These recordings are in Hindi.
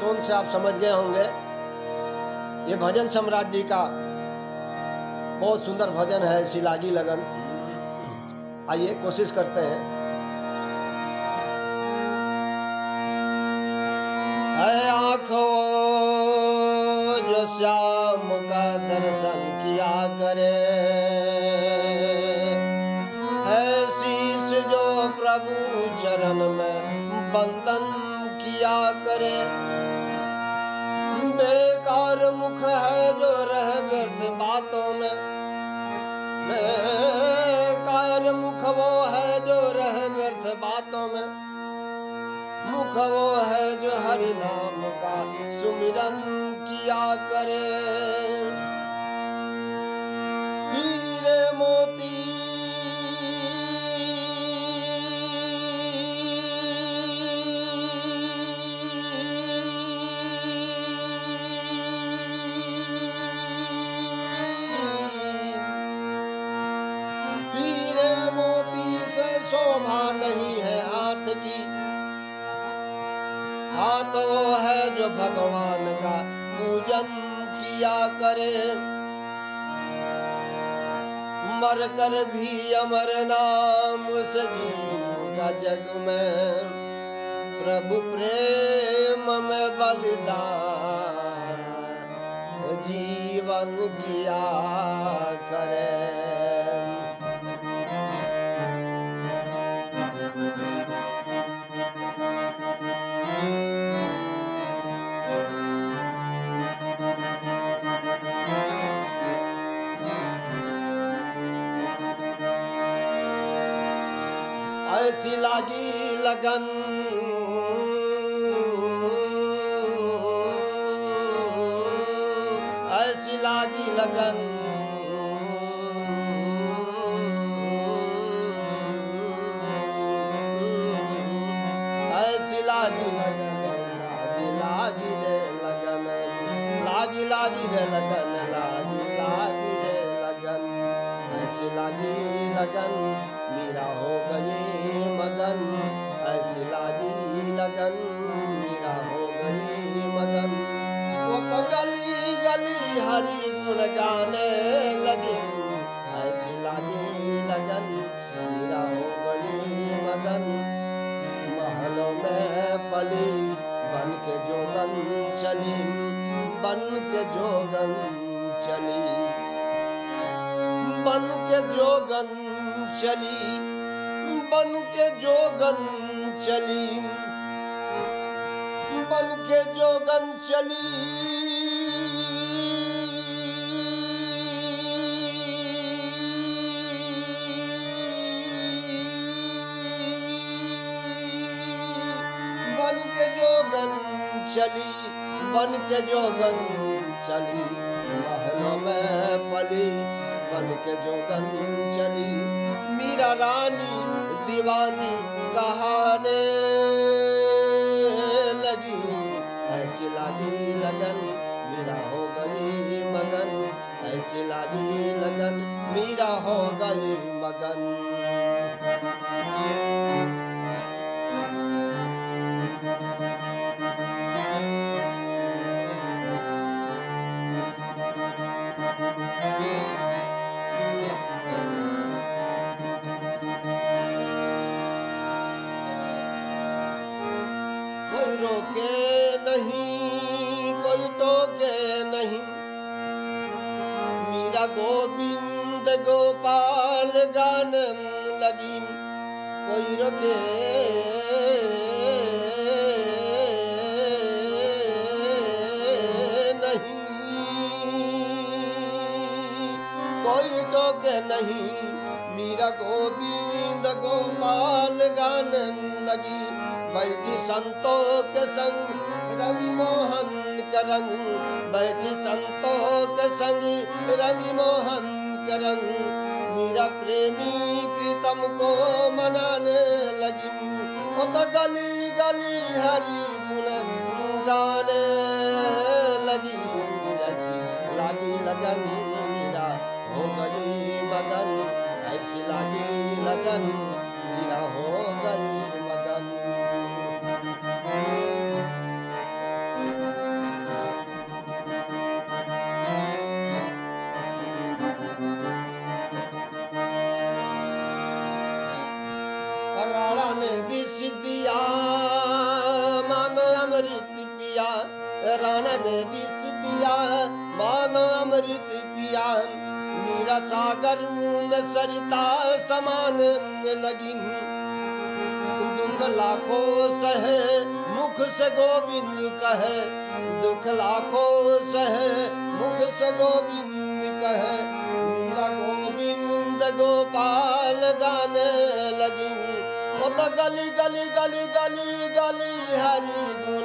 टोन से आप समझ गए होंगे। ये भजन सम्राट जी का बहुत सुंदर भजन है, ऐसी लागी लगन। आइए कोशिश करते हैं। है आँखों जो श्याम का दर्शन किया करे, है शीश जो प्रभु चरण में बंदन किया करे। बेकार मुख है जो रह व्यर्थ बातों में, बेकार मुख वो है जो रह व्यर्थ बातों में। मुख वो है जो हरि नाम का सुमिरन किया करे। हीरे मोती शोभा नहीं है हाथ की, हाथ वो है जो भगवान का पूजन किया करे। मर कर भी अमर नाम सजीवा जग में, प्रभु प्रेम में बलिदान जीवन किया करे। ऐसी लागी लगन ऐसी लागी लगन, ऐसी लागी लगन, लागी रे लगन, लागी लागी रे लगन, लागी लागी रे लगन। ऐसी लागी लगन मीरा हो गई मगन, ऐसी लागी लगन मीरा हो गई मगन। वो तो गली गली हरि गुण गाने लगी, ऐसी लागी लगन मीरा हो गई मगन। महलों में पली बन के जोगन चली, बन के जोगन चली, बन के जोगन चली, बन के जोगन चली, बन के जोगन चली। बन के जोगन चली, बन के जोगन चली, महलों में पली बन के जोगन चली। मीरा रानी दीवानी कहाने लगी, ऐसी लागी लगन मीरा हो गई मगन, ऐसी लागी लगन मीरा हो गई मगन। कोई रोके नहीं, कोई टोके नहीं, मीरा गोविंद गोपाल गान लगी। कोई रोके नहीं, कोई टोके नहीं, मीरा गोविंद गोपाल गान लगी। बैठी संतों के संग रंगी मोहन के रंग, बैठी संतों के संग रंगी मोहन के रंग। मीरा प्रेमी प्रीतम को मनाने लगी, वो तो गली गली हरि गुण गाने लगी। ऐसी लागी लगन मीरा हो गई मगन, ऐसी लागी लगन मीरा हो गई मगन। राणा ने विष दिया मानो अमृत पिया मीरा सागर में सरिता समान लगी दुख लाखों सहे मुख से गोविंद कहे दुख लाखों सहे मुख से गोविंद कहे मीरा गोविंद गोपाल गाने लगी वो तो गली गली गली गली गली हरि गुण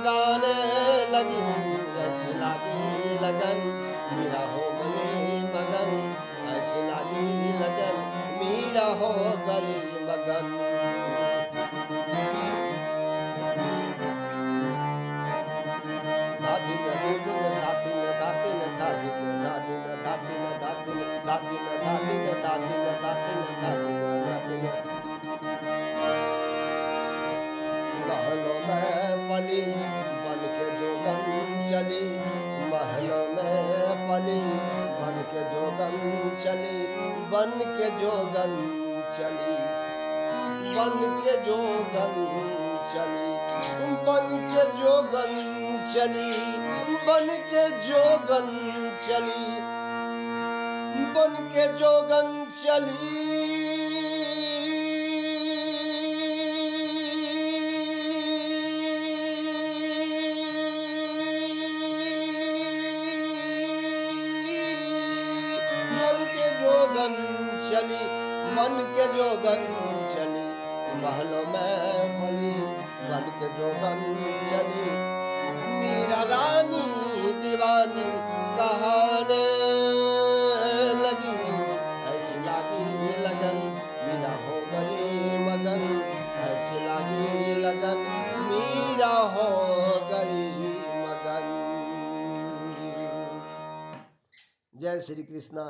गाने लगी ऐसी लागी लगन मीरा हो गई मगन ऐसी लागी लगन मीरा हो गई मगन महलों में पली बन के जोगन चली महलों में पली बन के जोगन चली बन के जोगन चली बन के जोगन चली बन के जोगन चली बन के जोगन चली बन के जोगन चली जोगन चली मन के जोगन चली महलों में पली बन के जोगन चली मीरा रानी दीवानी कहाने लगी ऐसी लागी लगन मीरा हो गई मगन ऐसी लागी लगन मीरा हो गई मगन। जय श्री कृष्णा।